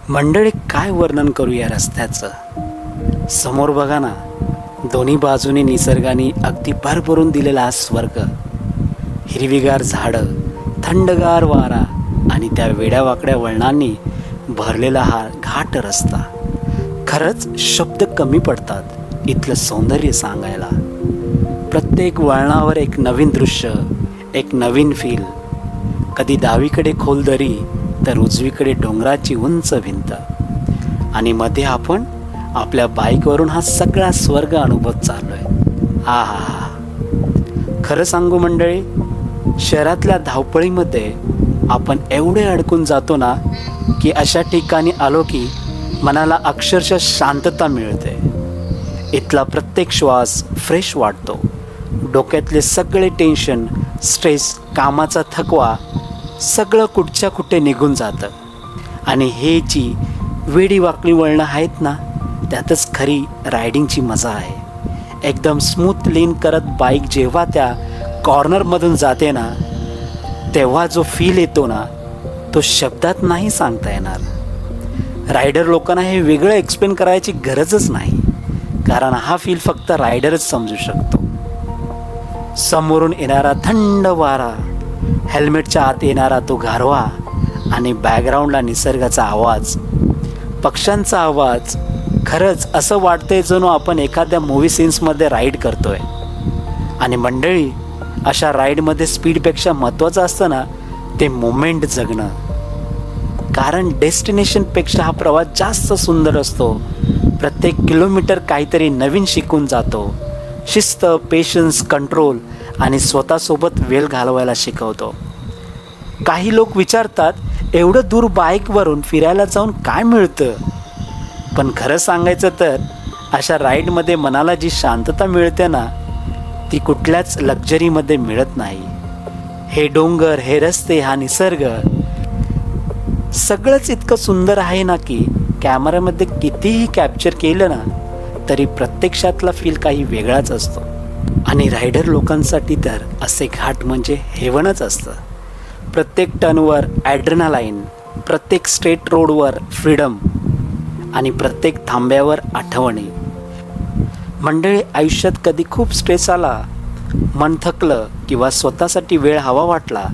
मंडळी, काय वर्णन करू या रस्त्याचं. समोर बघा ना, दोन्ही बाजूने निसर्गाने अगदी भरभरून दिलेला हा स्वर्ग. हिरवीगार झाडं, थंडगार वारा आणि त्या वेड्यावाकड्या वळणांनी भरलेला हा घाट रस्ता. खरंच शब्द कमी पडतात इथलं सौंदर्य सांगायला. प्रत्येक वळणावर एक नवीन दृश्य, एक नवीन फील. कधी डावीकडे खोल दरी तर उजवीकडे डोंगराची उंच भिंत आणि मध्ये आपण आपल्या बाईकवरून हा सगळा स्वर्ग अनुभवत चाललोय. हा हा हा खरं सांगू मंडळी, शहरातल्या धावपळीमध्ये आपण एवढे अडकून जातो ना की अशा ठिकाणी आलो की मनाला अक्षरशः शांतता मिळते. इथला प्रत्येक श्वास फ्रेश वाटतो. डोक्यातले सगळे टेन्शन, स्ट्रेस, कामाचा थकवा सगळं कुठच्या कुठे निघून जातं. आणि हे जी वेडी वाकडी वळणं आहेत ना, त्यातच खरी रायडिंगची मजा आहे. एकदम स्मूथ लेन करत बाईक जेव्हा त्या कॉर्नरमधून जाते ना, तेव्हा जो फील येतो ना, तो शब्दात नाही सांगता येणार. रायडर लोकांना हे वेगळं एक्सप्लेन करायची गरजच नाही, कारण हा फील फक्त रायडरच समजू शकतो. समोरून येणारा थंड वारा, हेल्मेटच्या आत येणारा तो गारवा आणि बॅकग्राऊंडला निसर्गाचा आवाज, पक्ष्यांचा आवाज. खरंच असं वाटतंय जणू आपण एखाद्या मूव्ही सीन्समध्ये राईड करतोय. आणि मंडळी, अशा राईडमध्ये स्पीडपेक्षा महत्त्वाचं असतं ना, ते मोमेंट जगणं. कारण डेस्टिनेशनपेक्षा हा प्रवास जास्त सुंदर असतो. प्रत्येक किलोमीटर काहीतरी नवीन शिकून जातो. शिस्त, पेशन्स, कंट्रोल आणि स्वतःसोबत वेळ घालवायला शिकवतो. काही लोक विचारतात, एवढं दूर बाईकवरून फिरायला जाऊन काय मिळतं? पण खरं सांगायचं तर अशा राईडमध्ये मनाला जी शांतता मिळते ना, ती कुठल्याच लक्झरीमध्ये मिळत नाही. हे डोंगर, हे रस्ते, हा निसर्ग सगळंच इतकं सुंदर आहे ना की कॅमेऱ्यामध्ये कितीही कॅप्चर केलं ना तरी प्रत्यक्षातला फील काही वेगळाच असतो. आणि रायडर लोकांसाठी तर असे घाट म्हणजे हेवनच असतं. प्रत्येक टर्नवर ॲड्रेनालाईन, प्रत्येक स्ट्रेट रोडवर फ्रीडम आणि प्रत्येक थांब्यावर आठवणी. मंडळी, आयुष्यात कधी खूप स्ट्रेस आला, मन थकलं किंवा स्वतःसाठी वेळ हवा वाटला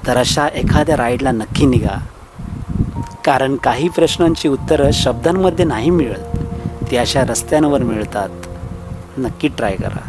तर अशा एखाद्या राईडला नक्की निघा. कारण काही प्रश्नांची उत्तरं शब्दांमध्ये नाही मिळत, ती अशा रस्त्यांवर मिळतात. नक्की ट्राय करा.